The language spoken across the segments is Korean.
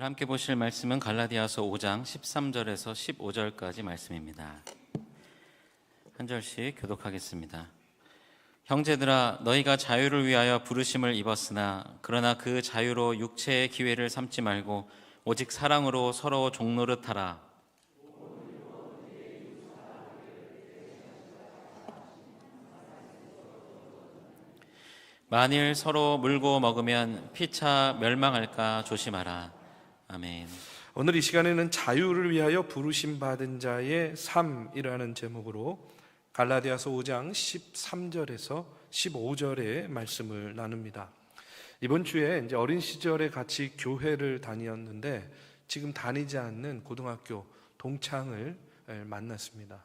오늘 함께 보실 말씀은 갈라디아서 5장 13절에서 15절까지 말씀입니다. 한 절씩 교독하겠습니다. 형제들아, 너희가 자유를 위하여 부르심을 입었으나 그러나 그 자유로 육체의 기회를 삼지 말고 오직 사랑으로 서로 종노릇하라. 만일 서로 물고 먹으면 피차 멸망할까 조심하라. 아멘. 오늘 이 시간에는 자유를 위하여 부르심 받은 자의 삶이라는 제목으로 갈라디아서 5장 13절에서 15절의 말씀을 나눕니다. 이번 주에 이제 어린 시절에 같이 교회를 다녔는데 지금 다니지 않는 고등학교 동창을 만났습니다.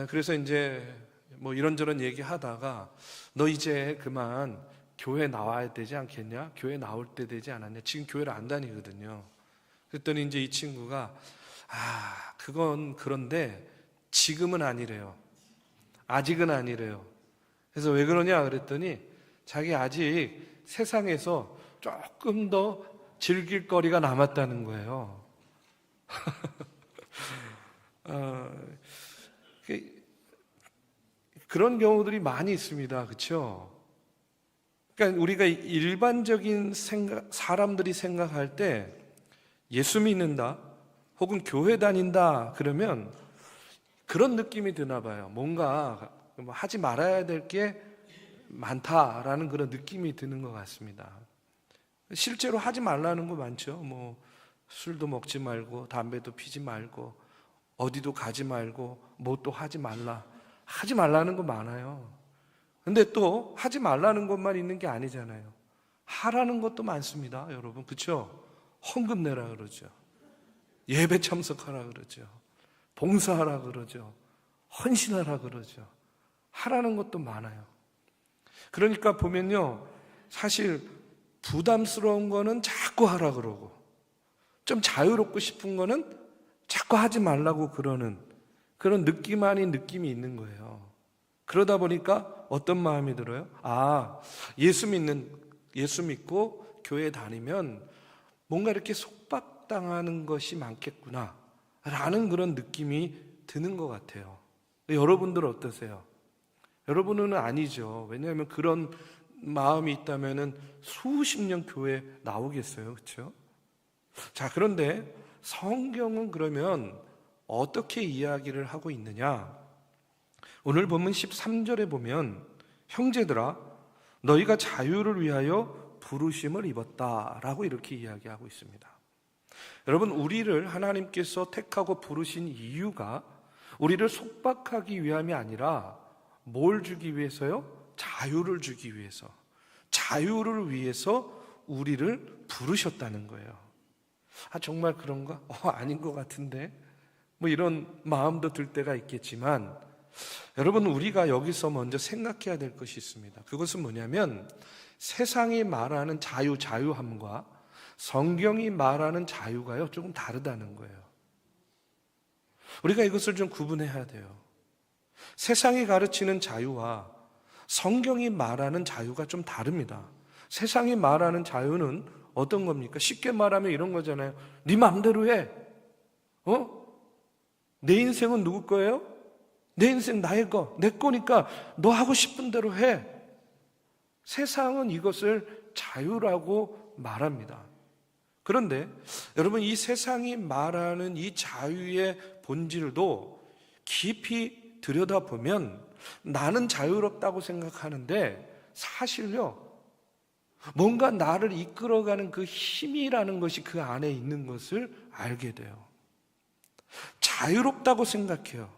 그래서 이제 뭐 이런저런 얘기하다가 너 이제 그만 교회 나와야 되지 않겠냐? 교회 나올 때 되지 않았냐? 지금 교회를 안 다니거든요. 그랬더니 이제 이 친구가 그건 그런데 지금은 아니래요. 아직은 아니래요. 그래서 왜 그러냐 그랬더니 자기 아직 세상에서 조금 더 즐길 거리가 남았다는 거예요. 그런 경우들이 많이 있습니다. 그렇죠? 그러니까 우리가 일반적인 사람들이 생각할 때 예수 믿는다 혹은 교회 다닌다 그러면 그런 느낌이 드나 봐요. 뭔가 하지 말아야 될 게 많다라는 그런 느낌이 드는 것 같습니다. 실제로 하지 말라는 거 많죠. 뭐 술도 먹지 말고 담배도 피지 말고 어디도 가지 말고 뭐 또 하지 말라. 하지 말라는 거 많아요. 근데 또 하지 말라는 것만 있는 게 아니잖아요. 하라는 것도 많습니다. 여러분, 그렇죠? 헌금 내라 그러죠. 예배 참석하라 그러죠. 봉사하라 그러죠. 헌신하라 그러죠. 하라는 것도 많아요. 그러니까 보면요, 사실 부담스러운 거는 자꾸 하라 그러고 좀 자유롭고 싶은 거는 자꾸 하지 말라고 그러는 그런 느낌 아닌 느낌이 있는 거예요. 그러다 보니까 어떤 마음이 들어요? 예수 믿고 교회 다니면 뭔가 이렇게 속박당하는 것이 많겠구나 라는 그런 느낌이 드는 것 같아요. 여러분들 어떠세요? 여러분은 아니죠. 왜냐하면 그런 마음이 있다면 수십 년 교회 나오겠어요. 그렇죠? 자, 그런데 성경은 그러면 어떻게 이야기를 하고 있느냐? 오늘 본문 13절에 보면 형제들아, 너희가 자유를 위하여 부르심을 입었다라고 이렇게 이야기하고 있습니다. 여러분, 우리를 하나님께서 택하고 부르신 이유가 우리를 속박하기 위함이 아니라 뭘 주기 위해서요? 자유를 주기 위해서. 자유를 위해서 우리를 부르셨다는 거예요. 정말 그런가? 아닌 것 같은데. 뭐 이런 마음도 들 때가 있겠지만 여러분, 우리가 여기서 먼저 생각해야 될 것이 있습니다. 그것은 뭐냐면 세상이 말하는 자유함과 성경이 말하는 자유가요, 조금 다르다는 거예요. 우리가 이것을 좀 구분해야 돼요. 세상이 가르치는 자유와 성경이 말하는 자유가 좀 다릅니다. 세상이 말하는 자유는 어떤 겁니까? 쉽게 말하면 이런 거잖아요. 네 마음대로 해. 내 인생은 누구 거예요? 내 인생 나의 거, 내 거니까 너 하고 싶은 대로 해. 세상은 이것을 자유라고 말합니다. 그런데 여러분, 이 세상이 말하는 이 자유의 본질도 깊이 들여다보면 나는 자유롭다고 생각하는데 사실요, 뭔가 나를 이끌어가는 그 힘이라는 것이 그 안에 있는 것을 알게 돼요. 자유롭다고 생각해요.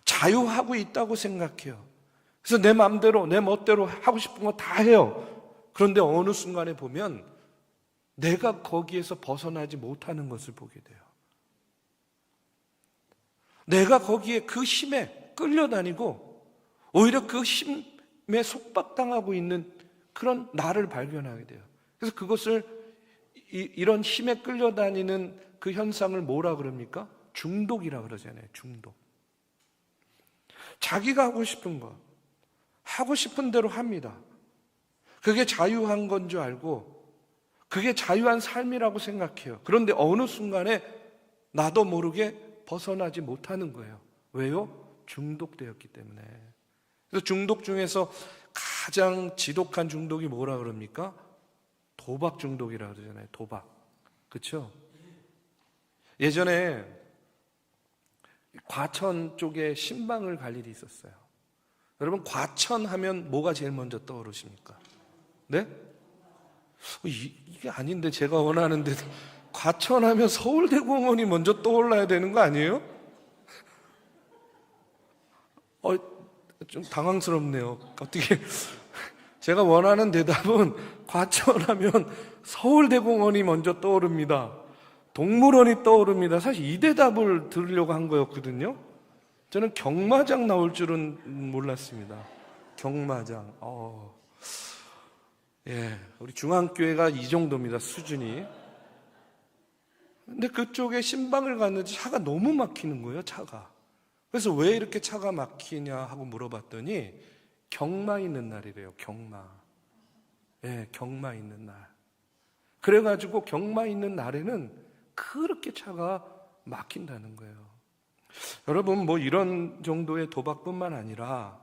자유하고 있다고 생각해요. 그래서 내 마음대로 내 멋대로 하고 싶은 거 다 해요. 그런데 어느 순간에 보면 내가 거기에서 벗어나지 못하는 것을 보게 돼요. 내가 거기에 그 힘에 끌려다니고 오히려 그 힘에 속박당하고 있는 그런 나를 발견하게 돼요. 그래서 그것을 이런 힘에 끌려다니는 그 현상을 뭐라 그럽니까? 중독이라 그러잖아요. 중독. 자기가 하고 싶은 거, 하고 싶은 대로 합니다. 그게 자유한 건 줄 알고 그게 자유한 삶이라고 생각해요. 그런데 어느 순간에 나도 모르게 벗어나지 못하는 거예요. 왜요? 중독되었기 때문에. 그래서 중독 중에서 가장 지독한 중독이 뭐라 그럽니까? 도박 중독이라고 그러잖아요. 도박. 그렇죠? 예전에 과천 쪽에 신방을 갈 일이 있었어요. 여러분, 과천 하면 뭐가 제일 먼저 떠오르십니까? 네? 이게 아닌데, 제가 원하는데 과천 하면 서울대공원이 먼저 떠올라야 되는 거 아니에요? 좀 당황스럽네요. 어떻게 제가 원하는 대답은 과천 하면 서울대공원이 먼저 떠오릅니다. 동물원이 떠오릅니다. 사실 이 대답을 들으려고 한 거였거든요. 저는 경마장 나올 줄은 몰랐습니다. 경마장. 예, 우리 중앙교회가 이 정도입니다, 수준이. 근데 그쪽에 신방을 갔는데 차가 너무 막히는 거예요, 차가. 그래서 왜 이렇게 차가 막히냐 하고 물어봤더니 경마 있는 날이래요, 경마. 예, 경마 있는 날. 그래가지고 경마 있는 날에는 그렇게 차가 막힌다는 거예요. 여러분, 뭐 이런 정도의 도박뿐만 아니라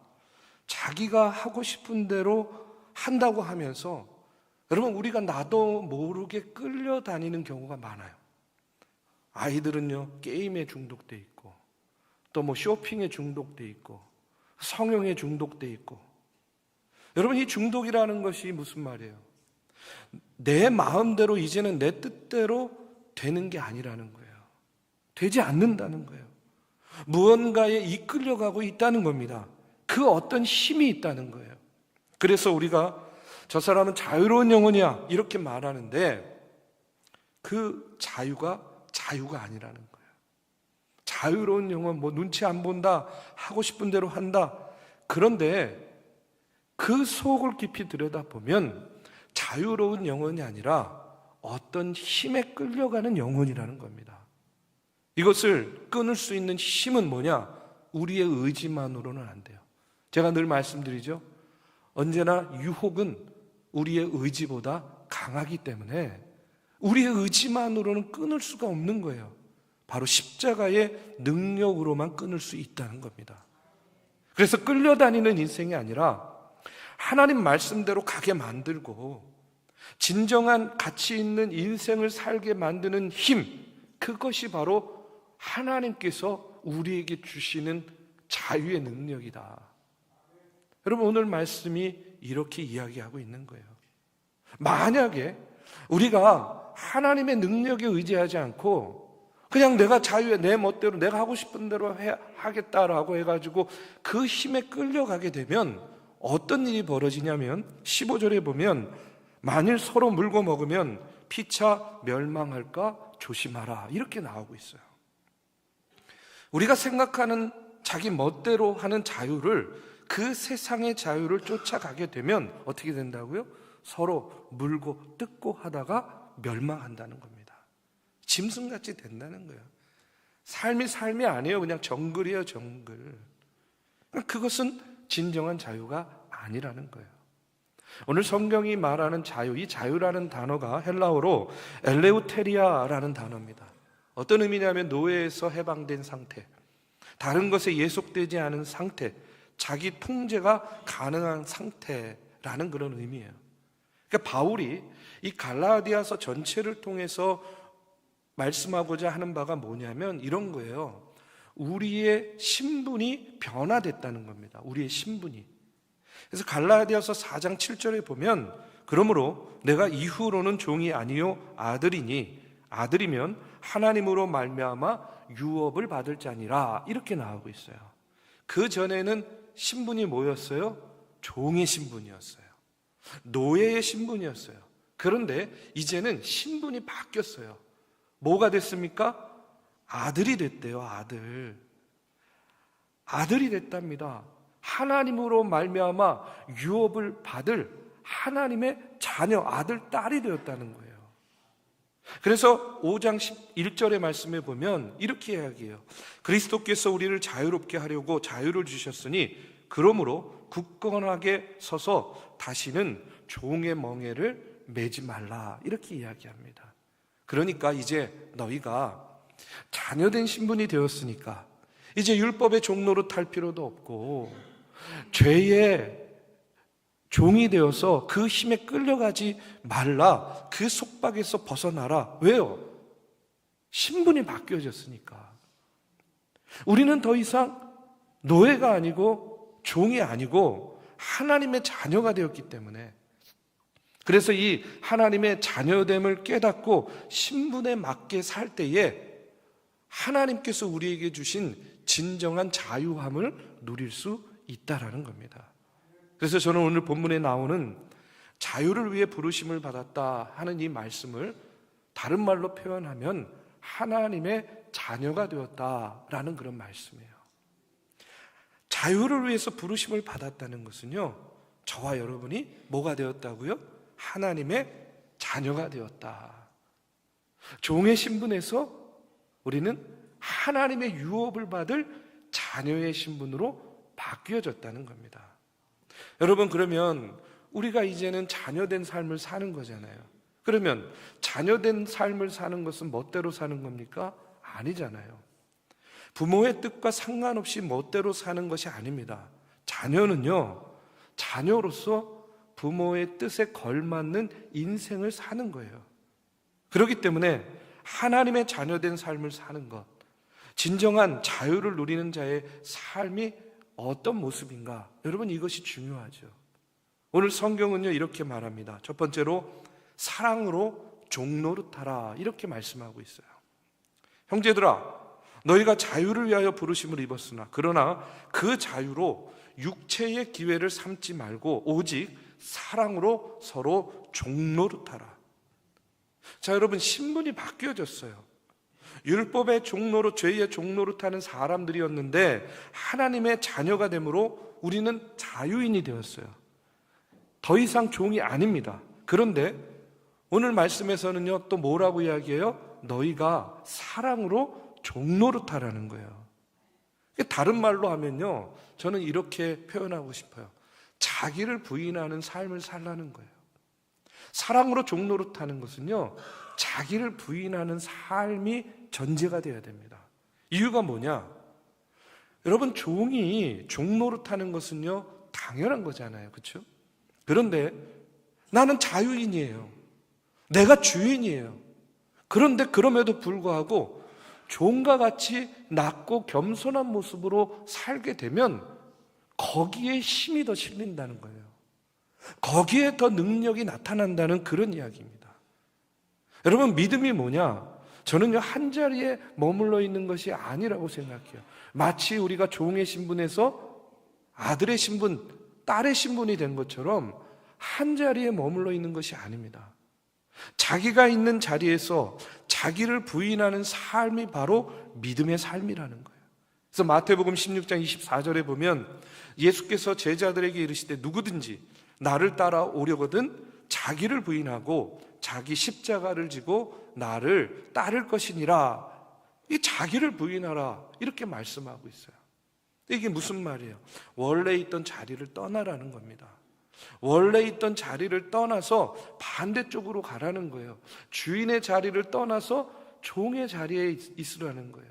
자기가 하고 싶은 대로 한다고 하면서 여러분, 우리가 나도 모르게 끌려다니는 경우가 많아요. 아이들은요, 게임에 중독돼 있고, 또 뭐 쇼핑에 중독돼 있고, 성형에 중독돼 있고. 여러분, 이 중독이라는 것이 무슨 말이에요? 내 마음대로 이제는 내 뜻대로 되는 게 아니라는 거예요. 되지 않는다는 거예요. 무언가에 이끌려가고 있다는 겁니다. 그 어떤 힘이 있다는 거예요. 그래서 우리가 저 사람은 자유로운 영혼이야 이렇게 말하는데 그 자유가 아니라는 거예요. 자유로운 영혼, 뭐 눈치 안 본다, 하고 싶은 대로 한다. 그런데 그 속을 깊이 들여다보면 자유로운 영혼이 아니라 어떤 힘에 끌려가는 영혼이라는 겁니다. 이것을 끊을 수 있는 힘은 뭐냐? 우리의 의지만으로는 안 돼요. 제가 늘 말씀드리죠. 언제나 유혹은 우리의 의지보다 강하기 때문에 우리의 의지만으로는 끊을 수가 없는 거예요. 바로 십자가의 능력으로만 끊을 수 있다는 겁니다. 그래서 끌려다니는 인생이 아니라 하나님 말씀대로 가게 만들고 진정한 가치 있는 인생을 살게 만드는 힘, 그것이 바로 하나님께서 우리에게 주시는 자유의 능력이다. 여러분, 오늘 말씀이 이렇게 이야기하고 있는 거예요. 만약에 우리가 하나님의 능력에 의지하지 않고 그냥 내가 자유에 내 멋대로 내가 하고 싶은 대로 하겠다라고 해가지고 그 힘에 끌려가게 되면 어떤 일이 벌어지냐면 15절에 보면 만일 서로 물고 먹으면 피차 멸망할까 조심하라 이렇게 나오고 있어요. 우리가 생각하는 자기 멋대로 하는 자유를, 그 세상의 자유를 쫓아가게 되면 어떻게 된다고요? 서로 물고 뜯고 하다가 멸망한다는 겁니다. 짐승같이 된다는 거예요. 삶이 아니에요. 그냥 정글이에요, 정글. 그것은 진정한 자유가 아니라는 거예요. 오늘 성경이 말하는 자유, 이 자유라는 단어가 헬라어로 엘레우테리아라는 단어입니다. 어떤 의미냐면 노예에서 해방된 상태, 다른 것에 예속되지 않은 상태, 자기 통제가 가능한 상태라는 그런 의미예요. 그러니까 바울이 이 갈라디아서 전체를 통해서 말씀하고자 하는 바가 뭐냐면 이런 거예요. 우리의 신분이 변화됐다는 겁니다. 우리의 신분이. 그래서 갈라디아서 4장 7절에 보면 그러므로 내가 이후로는 종이 아니요 아들이니 아들이면 하나님으로 말미암아 유업을 받을 자니라 이렇게 나오고 있어요. 그 전에는 신분이 뭐였어요? 종의 신분이었어요. 노예의 신분이었어요. 그런데 이제는 신분이 바뀌었어요. 뭐가 됐습니까? 아들이 됐대요. 아들이 됐답니다. 하나님으로 말미암아 유업을 받을 하나님의 자녀, 아들, 딸이 되었다는 거예요. 그래서 5장 11절의 말씀에 보면 이렇게 이야기해요. 그리스도께서 우리를 자유롭게 하려고 자유를 주셨으니 그러므로 굳건하게 서서 다시는 종의 멍에를 매지 말라 이렇게 이야기합니다. 그러니까 이제 너희가 자녀된 신분이 되었으니까 이제 율법의 종로로 탈 필요도 없고 죄의 종이 되어서 그 힘에 끌려가지 말라. 그 속박에서 벗어나라. 왜요? 신분이 바뀌어졌으니까. 우리는 더 이상 노예가 아니고 종이 아니고 하나님의 자녀가 되었기 때문에, 그래서 이 하나님의 자녀됨을 깨닫고 신분에 맞게 살 때에 하나님께서 우리에게 주신 진정한 자유함을 누릴 수 있다라는 겁니다. 그래서 저는 오늘 본문에 나오는 자유를 위해 부르심을 받았다 하는 이 말씀을 다른 말로 표현하면 하나님의 자녀가 되었다라는 그런 말씀이에요. 자유를 위해서 부르심을 받았다는 것은요, 저와 여러분이 뭐가 되었다고요? 하나님의 자녀가 되었다. 종의 신분에서 우리는 하나님의 유업을 받을 자녀의 신분으로 바뀌어졌다는 겁니다. 여러분, 그러면 우리가 이제는 자녀된 삶을 사는 거잖아요. 그러면 자녀된 삶을 사는 것은 멋대로 사는 겁니까? 아니잖아요. 부모의 뜻과 상관없이 멋대로 사는 것이 아닙니다. 자녀는요, 자녀로서 부모의 뜻에 걸맞는 인생을 사는 거예요. 그렇기 때문에 하나님의 자녀된 삶을 사는 것, 진정한 자유를 누리는 자의 삶이 어떤 모습인가? 여러분, 이것이 중요하죠. 오늘 성경은요, 이렇게 말합니다. 첫 번째로 사랑으로 종노릇하라 이렇게 말씀하고 있어요. 형제들아, 너희가 자유를 위하여 부르심을 입었으나 그러나 그 자유로 육체의 기회를 삼지 말고 오직 사랑으로 서로 종노릇하라. 자, 여러분, 신분이 바뀌어졌어요. 율법의 종로로, 죄의 종노릇하는 사람들이었는데 하나님의 자녀가 되므로 우리는 자유인이 되었어요. 더 이상 종이 아닙니다. 그런데 오늘 말씀에서는요, 또 뭐라고 이야기해요? 너희가 사랑으로 종노릇하라는 거예요. 다른 말로 하면요, 저는 이렇게 표현하고 싶어요. 자기를 부인하는 삶을 살라는 거예요. 사랑으로 종노릇하는 것은요, 자기를 부인하는 삶이 전제가 되어야 됩니다. 이유가 뭐냐? 여러분, 종이 종노릇하는 것은요, 당연한 거잖아요. 그렇죠? 그런데 나는 자유인이에요. 내가 주인이에요. 그런데 그럼에도 불구하고 종과 같이 낮고 겸손한 모습으로 살게 되면 거기에 힘이 더 실린다는 거예요. 거기에 더 능력이 나타난다는 그런 이야기입니다. 여러분, 믿음이 뭐냐? 저는요, 한 자리에 머물러 있는 것이 아니라고 생각해요. 마치 우리가 종의 신분에서 아들의 신분, 딸의 신분이 된 것처럼 한 자리에 머물러 있는 것이 아닙니다. 자기가 있는 자리에서 자기를 부인하는 삶이 바로 믿음의 삶이라는 거예요. 그래서 마태복음 16장 24절에 보면 예수께서 제자들에게 이르시되 누구든지 나를 따라오려거든 자기를 부인하고 자기 십자가를 지고 나를 따를 것이니라. 이 자기를 부인하라 이렇게 말씀하고 있어요. 이게 무슨 말이에요? 원래 있던 자리를 떠나라는 겁니다. 원래 있던 자리를 떠나서 반대쪽으로 가라는 거예요. 주인의 자리를 떠나서 종의 자리에 있으라는 거예요.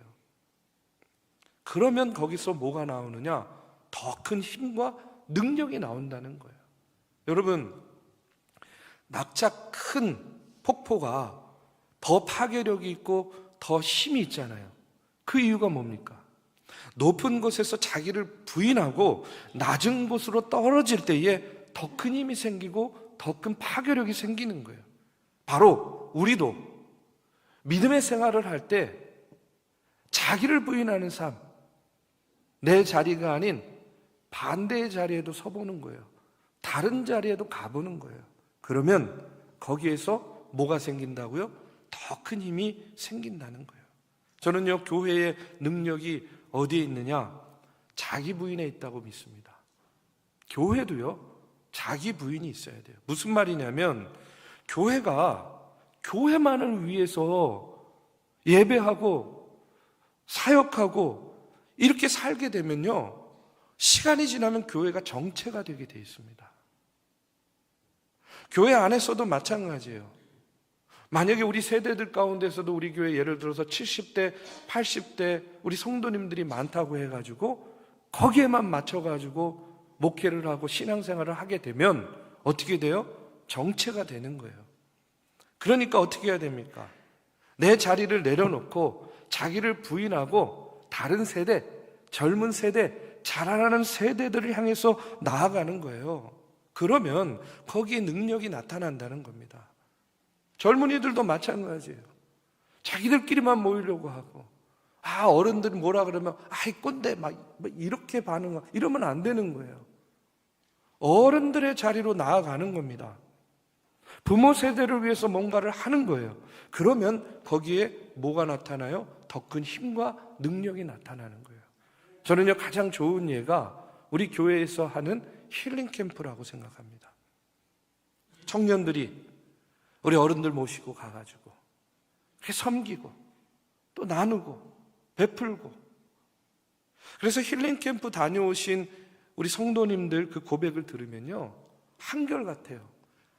그러면 거기서 뭐가 나오느냐? 더 큰 힘과 능력이 나온다는 거예요. 여러분, 낙차 큰 폭포가 더 파괴력이 있고 더 힘이 있잖아요. 그 이유가 뭡니까? 높은 곳에서 자기를 부인하고 낮은 곳으로 떨어질 때에 더 큰 힘이 생기고 더 큰 파괴력이 생기는 거예요. 바로 우리도 믿음의 생활을 할 때 자기를 부인하는 삶, 내 자리가 아닌 반대의 자리에도 서보는 거예요. 다른 자리에도 가보는 거예요. 그러면 거기에서 뭐가 생긴다고요? 더 큰 힘이 생긴다는 거예요. 저는요, 교회의 능력이 어디에 있느냐? 자기 부인에 있다고 믿습니다. 교회도요, 자기 부인이 있어야 돼요. 무슨 말이냐면 교회가 교회만을 위해서 예배하고 사역하고 이렇게 살게 되면요, 시간이 지나면 교회가 정체가 되게 돼 있습니다. 교회 안에서도 마찬가지예요. 만약에 우리 세대들 가운데서도 우리 교회 예를 들어서 70대, 80대 우리 성도님들이 많다고 해가지고 거기에만 맞춰가지고 목회를 하고 신앙생활을 하게 되면 어떻게 돼요? 정체가 되는 거예요. 그러니까 어떻게 해야 됩니까? 내 자리를 내려놓고 자기를 부인하고 다른 세대, 젊은 세대, 자라나는 세대들을 향해서 나아가는 거예요. 그러면 거기에 능력이 나타난다는 겁니다. 젊은이들도 마찬가지예요. 자기들끼리만 모이려고 하고, 어른들이 뭐라 그러면 아이 꼰대 막 이렇게 반응하고 이러면 안 되는 거예요. 어른들의 자리로 나아가는 겁니다. 부모 세대를 위해서 뭔가를 하는 거예요. 그러면 거기에 뭐가 나타나요? 더 큰 힘과 능력이 나타나는 거예요. 저는요, 가장 좋은 예가 우리 교회에서 하는 힐링 캠프라고 생각합니다. 청년들이 우리 어른들 모시고 가가지고 그렇게 섬기고 또 나누고 베풀고, 그래서 힐링 캠프 다녀오신 우리 성도님들 그 고백을 들으면요, 한결같아요.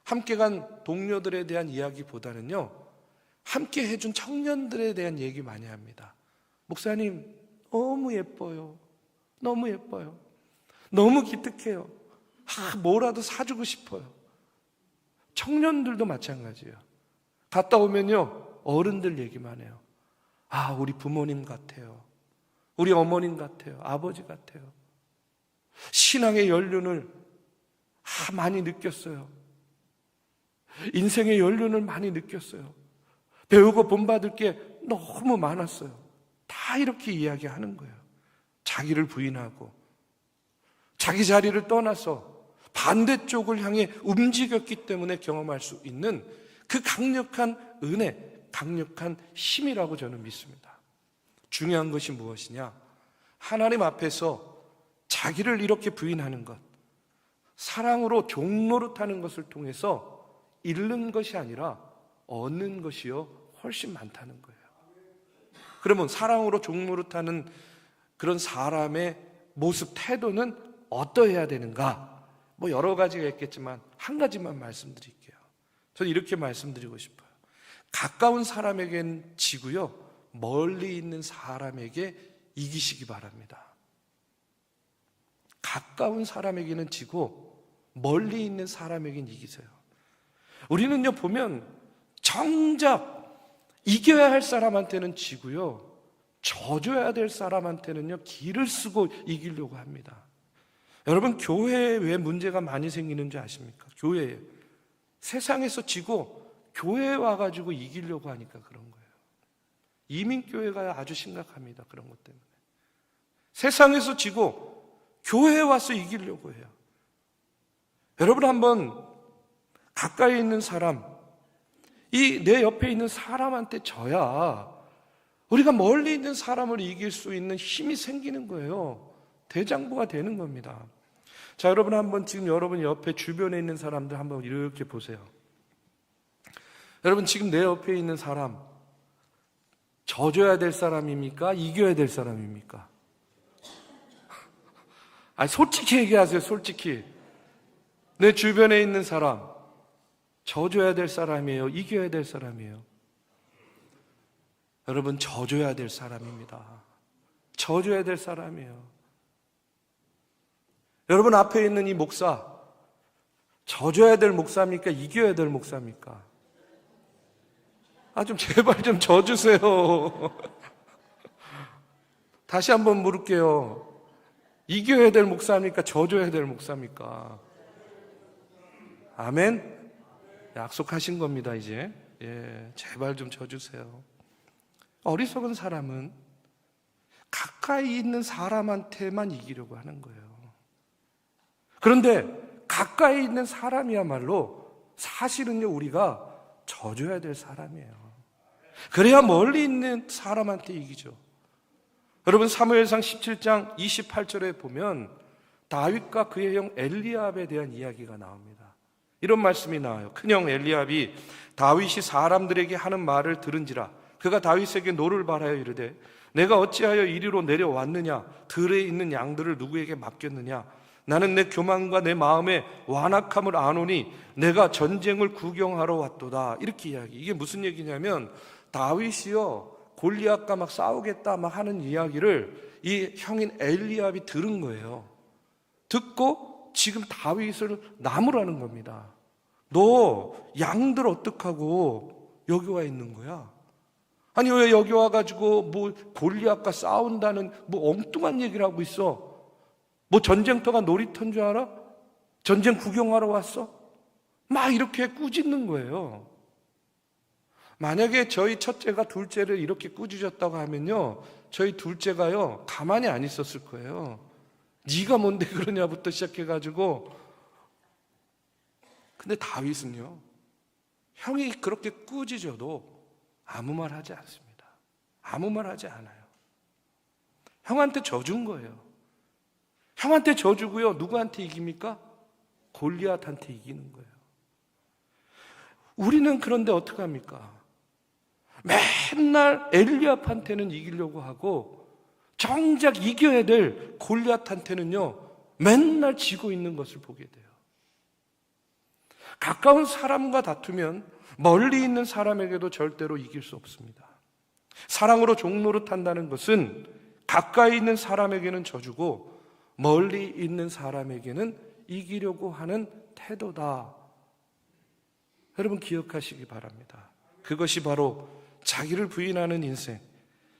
함께 간 동료들에 대한 이야기보다는요, 함께 해준 청년들에 대한 얘기 많이 합니다. 목사님 너무 예뻐요. 너무 예뻐요. 너무 기특해요. 뭐라도 사주고 싶어요. 청년들도 마찬가지예요. 갔다 오면요, 어른들 얘기만 해요. 우리 부모님 같아요. 우리 어머님 같아요. 아버지 같아요. 신앙의 연륜을 많이 느꼈어요. 인생의 연륜을 많이 느꼈어요. 배우고 본받을 게 너무 많았어요. 다 이렇게 이야기하는 거예요. 자기를 부인하고 자기 자리를 떠나서 반대쪽을 향해 움직였기 때문에 경험할 수 있는 그 강력한 은혜, 강력한 힘이라고 저는 믿습니다. 중요한 것이 무엇이냐? 하나님 앞에서 자기를 이렇게 부인하는 것, 사랑으로 종노릇하는 것을 통해서 잃는 것이 아니라 얻는 것이요 훨씬 많다는 거예요. 그러면 사랑으로 종노릇하는 그런 사람의 모습, 태도는 어떠해야 되는가? 여러 가지가 있겠지만 한 가지만 말씀드릴게요. 저는 이렇게 말씀드리고 싶어요. 가까운 사람에겐 지고요, 멀리 있는 사람에게 이기시기 바랍니다. 가까운 사람에게는 지고 멀리 있는 사람에게는 이기세요. 우리는요, 보면 정작 이겨야 할 사람한테는 지고요, 져줘야 될 사람한테는요 기를 쓰고 이기려고 합니다. 여러분, 교회에 왜 문제가 많이 생기는지 아십니까? 교회에 세상에서 지고 교회에 와가지고 이기려고 하니까 그런 거예요. 이민교회가 아주 심각합니다. 그런 것 때문에 세상에서 지고 교회에 와서 이기려고 해요. 여러분, 한번 가까이 있는 사람, 이 내 옆에 있는 사람한테 져야 우리가 멀리 있는 사람을 이길 수 있는 힘이 생기는 거예요. 대장부가 되는 겁니다. 자, 여러분, 한번 지금 여러분 옆에 주변에 있는 사람들 한번 이렇게 보세요. 여러분, 지금 내 옆에 있는 사람 져줘야 될 사람입니까? 이겨야 될 사람입니까? 솔직히 얘기하세요. 솔직히. 내 주변에 있는 사람 져줘야 될 사람이에요? 이겨야 될 사람이에요? 여러분, 져줘야 될 사람입니다. 져줘야 될 사람이에요. 여러분, 앞에 있는 이 목사 져줘야 될 목사입니까? 이겨야 될 목사입니까? 좀 제발 좀 져주세요. 다시 한번 물을게요. 이겨야 될 목사입니까? 져줘야 될 목사입니까? 아멘? 약속하신 겁니다, 이제. 제발 좀 져주세요. 어리석은 사람은 가까이 있는 사람한테만 이기려고 하는 거예요. 그런데 가까이 있는 사람이야말로 사실은요, 우리가 져줘야 될 사람이에요. 그래야 멀리 있는 사람한테 이기죠. 여러분, 사무엘상 17장 28절에 보면 다윗과 그의 형 엘리압에 대한 이야기가 나옵니다. 이런 말씀이 나와요. 큰형 엘리압이 다윗이 사람들에게 하는 말을 들은지라 그가 다윗에게 노를 바라여 이르되 내가 어찌하여 이리로 내려왔느냐? 들에 있는 양들을 누구에게 맡겼느냐? 나는 내 교만과 내 마음의 완악함을 아노니 내가 전쟁을 구경하러 왔도다. 이렇게 이야기. 이게 무슨 얘기냐면 다윗이요 골리앗과 막 싸우겠다 막 하는 이야기를 이 형인 엘리압이 들은 거예요. 듣고 지금 다윗을 나무라는 겁니다. 너 양들 어떡하고 여기 와 있는 거야? 아니 왜 여기 와가지고 뭐 골리앗과 싸운다는 뭐 엉뚱한 얘기를 하고 있어? 뭐 전쟁터가 놀이터인 줄 알아? 전쟁 구경하러 왔어? 막 이렇게 꾸짖는 거예요. 만약에 저희 첫째가 둘째를 이렇게 꾸짖었다고 하면요, 저희 둘째가요 가만히 안 있었을 거예요. 네가 뭔데 그러냐부터 시작해가지고. 근데 다윗은요, 형이 그렇게 꾸짖어도 아무 말 하지 않습니다. 아무 말 하지 않아요. 형한테 져준 거예요. 형한테 져주고요, 누구한테 이깁니까? 골리앗한테 이기는 거예요. 우리는 그런데 어떡합니까? 맨날 엘리압한테는 이기려고 하고 정작 이겨야 될 골리앗한테는요 맨날 지고 있는 것을 보게 돼요. 가까운 사람과 다투면 멀리 있는 사람에게도 절대로 이길 수 없습니다. 사랑으로 종노릇한다는 것은 가까이 있는 사람에게는 져주고 멀리 있는 사람에게는 이기려고 하는 태도다. 여러분 기억하시기 바랍니다. 그것이 바로 자기를 부인하는 인생,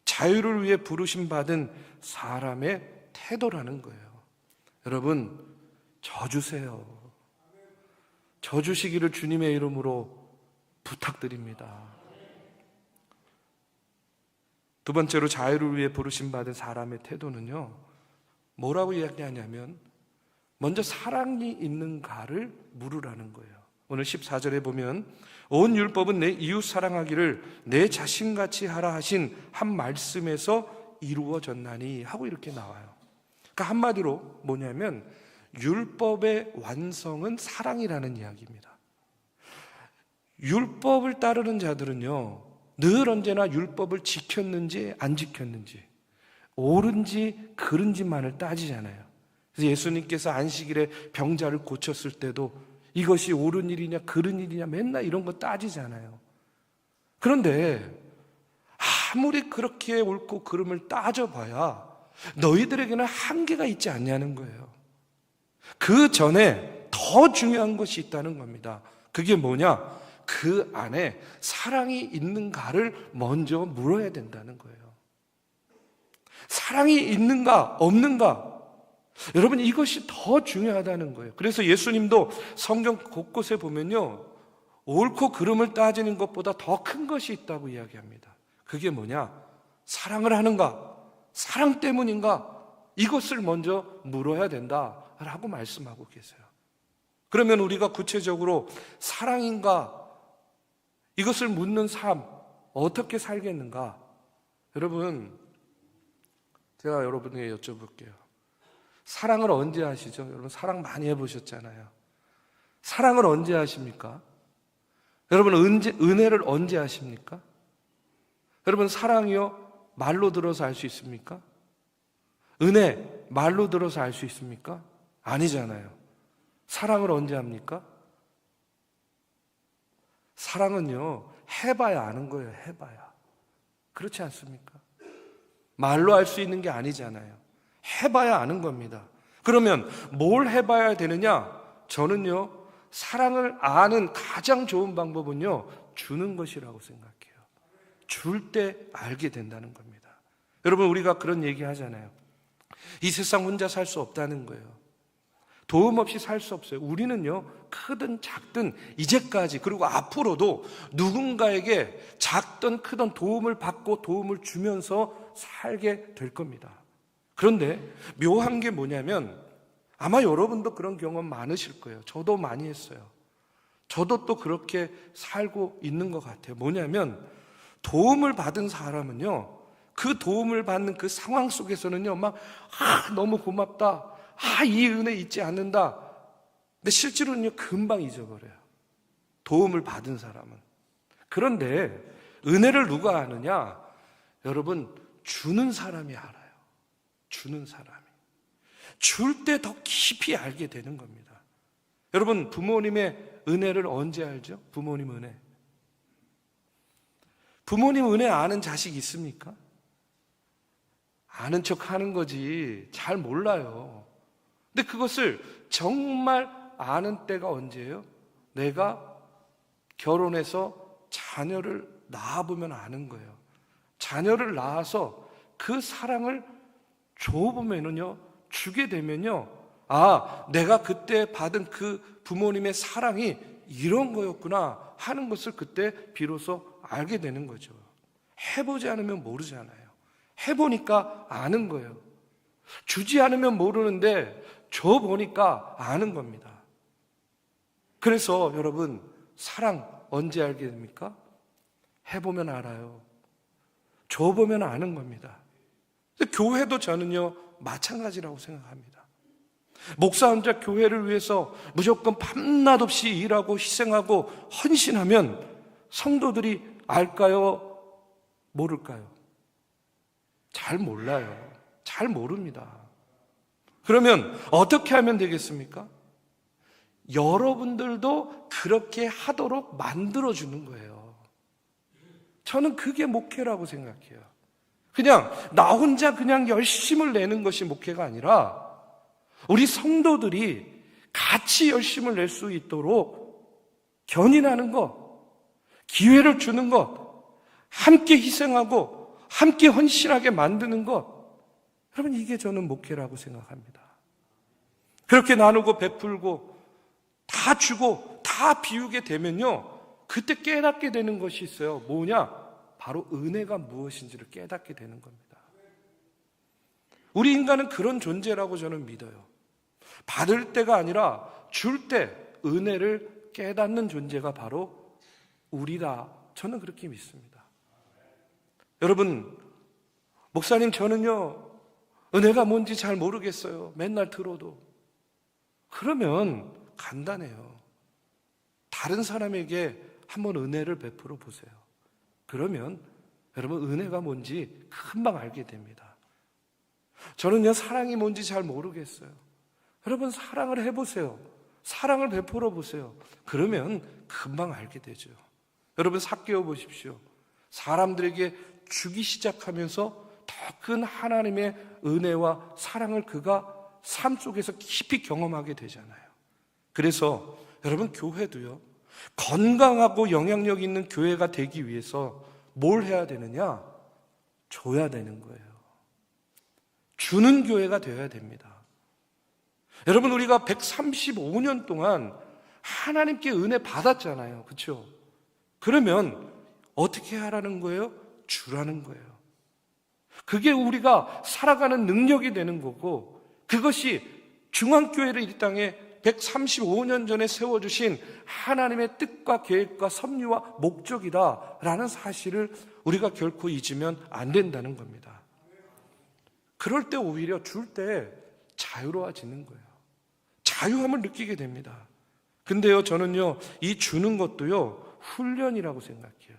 자유를 위해 부르심 받은 사람의 태도라는 거예요. 여러분 져주세요. 져주시기를 주님의 이름으로 부탁드립니다. 두 번째로 자유를 위해 부르심 받은 사람의 태도는요, 뭐라고 이야기하냐면 먼저 사랑이 있는가를 물으라는 거예요. 오늘 14절에 보면 온 율법은 내 이웃 사랑하기를 내 자신같이 하라 하신 한 말씀에서 이루어졌나니 하고 이렇게 나와요. 그러니까 한마디로 뭐냐면 율법의 완성은 사랑이라는 이야기입니다. 율법을 따르는 자들은요 늘 언제나 율법을 지켰는지 안 지켰는지, 옳은지 그른지만을 따지잖아요. 그래서 예수님께서 안식일에 병자를 고쳤을 때도 이것이 옳은 일이냐 그른 일이냐 맨날 이런 거 따지잖아요. 그런데 아무리 그렇게 옳고 그름을 따져봐야 너희들에게는 한계가 있지 않냐는 거예요. 그 전에 더 중요한 것이 있다는 겁니다. 그게 뭐냐? 그 안에 사랑이 있는가를 먼저 물어야 된다는 거예요. 사랑이 있는가 없는가, 여러분 이것이 더 중요하다는 거예요. 그래서 예수님도 성경 곳곳에 보면요 옳고 그름을 따지는 것보다 더 큰 것이 있다고 이야기합니다. 그게 뭐냐? 사랑을 하는가? 사랑 때문인가? 이것을 먼저 물어야 된다라고 말씀하고 계세요. 그러면 우리가 구체적으로 사랑인가? 이것을 묻는 삶 어떻게 살겠는가? 여러분 제가 여러분에게 여쭤볼게요. 사랑을 언제 하시죠? 여러분 사랑 많이 해보셨잖아요. 사랑을 언제 하십니까? 여러분 은혜를 언제 하십니까? 여러분 사랑이요 말로 들어서 알 수 있습니까? 은혜 말로 들어서 알 수 있습니까? 아니잖아요. 사랑을 언제 합니까? 사랑은요 해봐야 아는 거예요. 해봐야. 그렇지 않습니까? 말로 알 수 있는 게 아니잖아요. 해봐야 아는 겁니다. 그러면 뭘 해봐야 되느냐? 저는요 사랑을 아는 가장 좋은 방법은요 주는 것이라고 생각해요. 줄 때 알게 된다는 겁니다. 여러분 우리가 그런 얘기 하잖아요. 이 세상 혼자 살 수 없다는 거예요. 도움 없이 살 수 없어요. 우리는요 크든 작든 이제까지 그리고 앞으로도 누군가에게 작든 크든 도움을 받고 도움을 주면서 살게 될 겁니다. 그런데 묘한 게 뭐냐면 아마 여러분도 그런 경험 많으실 거예요. 저도 많이 했어요. 저도 또 그렇게 살고 있는 것 같아요. 뭐냐면 도움을 받은 사람은요 그 도움을 받는 그 상황 속에서는요 막 너무 고맙다, 이 은혜 잊지 않는다. 근데 실제로는요 금방 잊어버려요. 도움을 받은 사람은. 그런데 은혜를 누가 아느냐? 여러분 주는 사람이 알아요. 주는 사람이. 줄 때 더 깊이 알게 되는 겁니다. 여러분, 부모님의 은혜를 언제 알죠? 부모님 은혜. 부모님 은혜 아는 자식 있습니까? 아는 척 하는 거지 잘 몰라요. 근데 그것을 정말 아는 때가 언제예요? 내가 결혼해서 자녀를 낳아보면 아는 거예요. 자녀를 낳아서 그 사랑을 줘보면요, 주게 되면요, 아, 내가 그때 받은 그 부모님의 사랑이 이런 거였구나 하는 것을 그때 비로소 알게 되는 거죠. 해보지 않으면 모르잖아요. 해보니까 아는 거예요. 주지 않으면 모르는데 줘보니까 아는 겁니다. 그래서 여러분, 사랑 언제 알게 됩니까? 해보면 알아요. 줘보면 아는 겁니다. 교회도 저는요, 마찬가지라고 생각합니다. 목사 혼자 교회를 위해서 무조건 밤낮 없이 일하고 희생하고 헌신하면 성도들이 알까요? 모를까요? 잘 몰라요. 잘 모릅니다. 그러면 어떻게 하면 되겠습니까? 여러분들도 그렇게 하도록 만들어주는 거예요. 저는 그게 목회라고 생각해요. 그냥 나 혼자 그냥 열심을 내는 것이 목회가 아니라 우리 성도들이 같이 열심을 낼 수 있도록 견인하는 것, 기회를 주는 것, 함께 희생하고 함께 헌신하게 만드는 것, 여러분, 이게 저는 목회라고 생각합니다. 그렇게 나누고 베풀고 다 주고 다 비우게 되면요, 그때 깨닫게 되는 것이 있어요. 뭐냐? 바로 은혜가 무엇인지를 깨닫게 되는 겁니다. 우리 인간은 그런 존재라고 저는 믿어요. 받을 때가 아니라 줄 때 은혜를 깨닫는 존재가 바로 우리다. 저는 그렇게 믿습니다. 여러분, 목사님, 저는요, 은혜가 뭔지 잘 모르겠어요. 맨날 들어도. 그러면 간단해요. 다른 사람에게 한번 은혜를 베풀어 보세요. 그러면 여러분, 은혜가 뭔지 금방 알게 됩니다. 저는요, 사랑이 뭔지 잘 모르겠어요. 여러분, 사랑을 해보세요. 사랑을 베풀어 보세요. 그러면 금방 알게 되죠. 여러분, 삭개오 보십시오. 사람들에게 주기 시작하면서 더 큰 하나님의 은혜와 사랑을 그가 삶 속에서 깊이 경험하게 되잖아요. 그래서 여러분, 교회도요, 건강하고 영향력 있는 교회가 되기 위해서 뭘 해야 되느냐? 줘야 되는 거예요. 주는 교회가 되어야 됩니다. 여러분, 우리가 135년 동안 하나님께 은혜 받았잖아요. 그렇죠? 그러면 어떻게 하라는 거예요? 주라는 거예요. 그게 우리가 살아가는 능력이 되는 거고, 그것이 중앙교회를 이 땅에 135년 전에 세워주신 하나님의 뜻과 계획과 섭리와 목적이다라는 사실을 우리가 결코 잊으면 안 된다는 겁니다. 그럴 때 오히려 줄 때 자유로워지는 거예요. 자유함을 느끼게 됩니다. 근데요, 저는요, 이 주는 것도요, 훈련이라고 생각해요.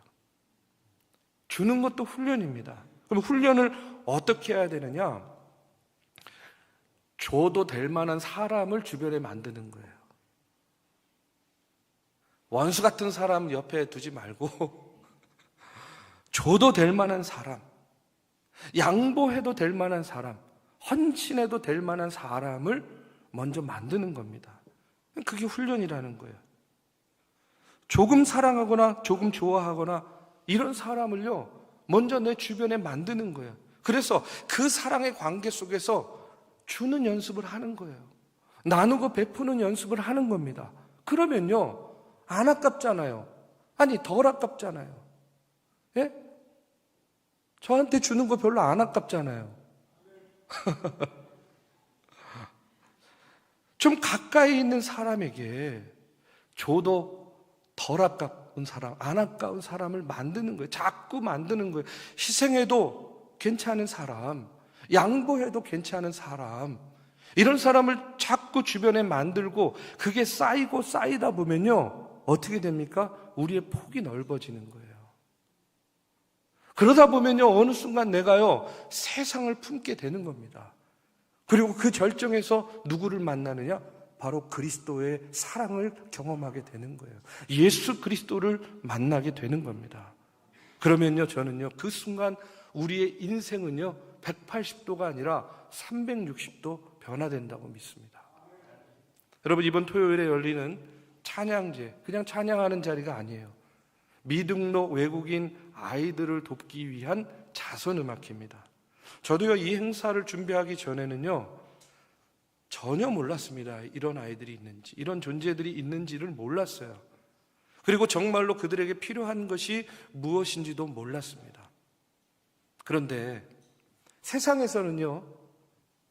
주는 것도 훈련입니다. 그럼 훈련을 어떻게 해야 되느냐? 줘도 될 만한 사람을 주변에 만드는 거예요. 원수 같은 사람 옆에 두지 말고 줘도 될 만한 사람, 양보해도 될 만한 사람, 헌신해도 될 만한 사람을 먼저 만드는 겁니다. 그게 훈련이라는 거예요. 조금 사랑하거나 조금 좋아하거나 이런 사람을요, 먼저 내 주변에 만드는 거예요. 그래서 그 사랑의 관계 속에서 주는 연습을 하는 거예요. 나누고 베푸는 연습을 하는 겁니다. 그러면요, 안 아깝잖아요. 아니, 덜 아깝잖아요. 예? 저한테 주는 거 별로 안 아깝잖아요. 좀 가까이 있는 사람에게 줘도 덜 아까운 사람, 안 아까운 사람을 만드는 거예요. 자꾸 만드는 거예요. 희생해도 괜찮은 사람, 양보해도 괜찮은 사람, 이런 사람을 자꾸 주변에 만들고 그게 쌓이고 쌓이다 보면요, 어떻게 됩니까? 우리의 폭이 넓어지는 거예요. 그러다 보면요, 어느 순간 내가요, 세상을 품게 되는 겁니다. 그리고 그 절정에서 누구를 만나느냐? 바로 그리스도의 사랑을 경험하게 되는 거예요. 예수 그리스도를 만나게 되는 겁니다. 그러면요, 저는요, 그 순간 우리의 인생은요, 180도가 아니라 360도 변화된다고 믿습니다. 여러분, 이번 토요일에 열리는 찬양제, 그냥 찬양하는 자리가 아니에요. 미등록 외국인 아이들을 돕기 위한 자선음악회입니다. 저도요, 이 행사를 준비하기 전에는요, 전혀 몰랐습니다. 이런 아이들이 있는지, 이런 존재들이 있는지를 몰랐어요. 그리고 정말로 그들에게 필요한 것이 무엇인지도 몰랐습니다. 그런데 세상에서는요,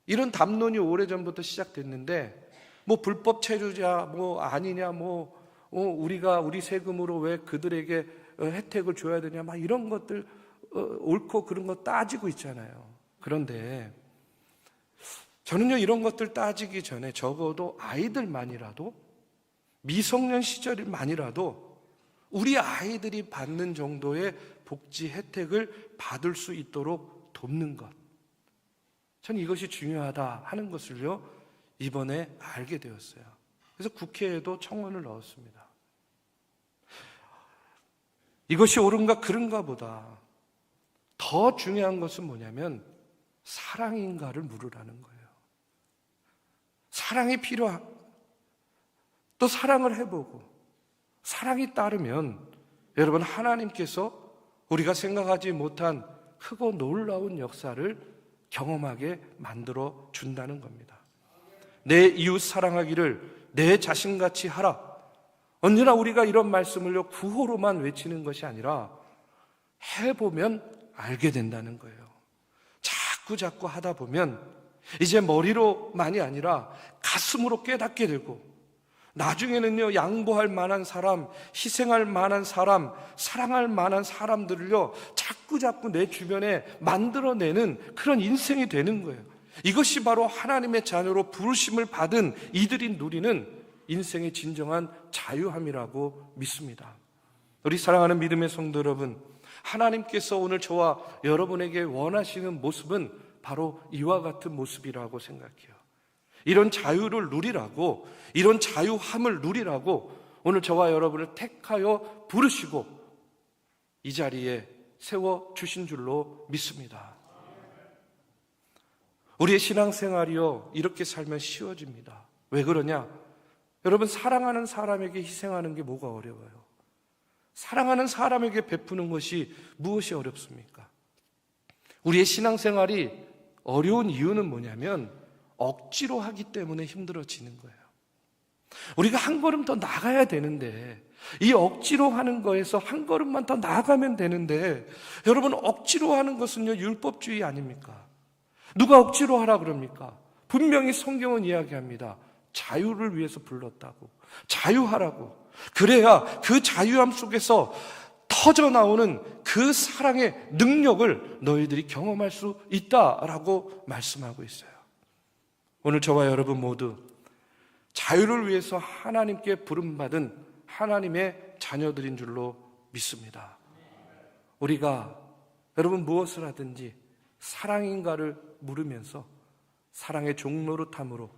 이런 담론이 오래전부터 시작됐는데, 뭐 불법 체류자, 뭐 아니냐, 우리가 우리 세금으로 왜 그들에게 혜택을 줘야 되냐, 막 이런 것들, 옳고 그런 거 따지고 있잖아요. 그런데 저는요, 이런 것들 따지기 전에 적어도 아이들만이라도, 미성년 시절만이라도 우리 아이들이 받는 정도의 복지 혜택을 받을 수 있도록 돕는 것, 저는 이것이 중요하다 하는 것을요, 이번에 알게 되었어요. 그래서 국회에도 청원을 넣었습니다. 이것이 옳은가 그른가 보다 더 중요한 것은 뭐냐면 사랑인가를 물으라는 거예요. 사랑이 또 사랑을 해보고 사랑이 따르면 여러분, 하나님께서 우리가 생각하지 못한 크고 놀라운 역사를 경험하게 만들어 준다는 겁니다. 내 이웃 사랑하기를 내 자신같이 하라. 언제나 우리가 이런 말씀을요, 구호로만 외치는 것이 아니라 해보면 알게 된다는 거예요. 자꾸 하다 보면 이제 머리로만이 아니라 가슴으로 깨닫게 되고, 나중에는요, 양보할 만한 사람, 희생할 만한 사람, 사랑할 만한 사람들을요, 자꾸 내 주변에 만들어내는 그런 인생이 되는 거예요. 이것이 바로 하나님의 자녀로 부르심을 받은 이들이 누리는 인생의 진정한 자유함이라고 믿습니다. 우리 사랑하는 믿음의 성도 여러분, 하나님께서 오늘 저와 여러분에게 원하시는 모습은 바로 이와 같은 모습이라고 생각해요. 이런 자유를 누리라고, 이런 자유함을 누리라고 오늘 저와 여러분을 택하여 부르시고 이 자리에 세워주신 줄로 믿습니다. 우리의 신앙생활이요, 이렇게 살면 쉬워집니다. 왜 그러냐? 여러분, 사랑하는 사람에게 희생하는 게 뭐가 어려워요? 사랑하는 사람에게 베푸는 것이 무엇이 어렵습니까? 우리의 신앙생활이 어려운 이유는 뭐냐면 억지로 하기 때문에 힘들어지는 거예요. 우리가 한 걸음 더 나가야 되는데, 이 억지로 하는 거에서 한 걸음만 더 나아가면 되는데, 여러분, 억지로 하는 것은요, 율법주의 아닙니까? 누가 억지로 하라 그럽니까? 분명히 성경은 이야기합니다. 자유를 위해서 불렀다고, 자유하라고. 그래야 그 자유함 속에서 터져나오는 그 사랑의 능력을 너희들이 경험할 수 있다라고 말씀하고 있어요. 오늘 저와 여러분 모두 자유를 위해서 하나님께 부름받은 하나님의 자녀들인 줄로 믿습니다. 우리가 여러분 무엇을 하든지 사랑인가를 물으면서 사랑의 종노릇함으로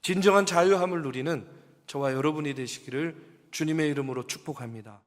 진정한 자유함을 누리는 저와 여러분이 되시기를 주님의 이름으로 축복합니다.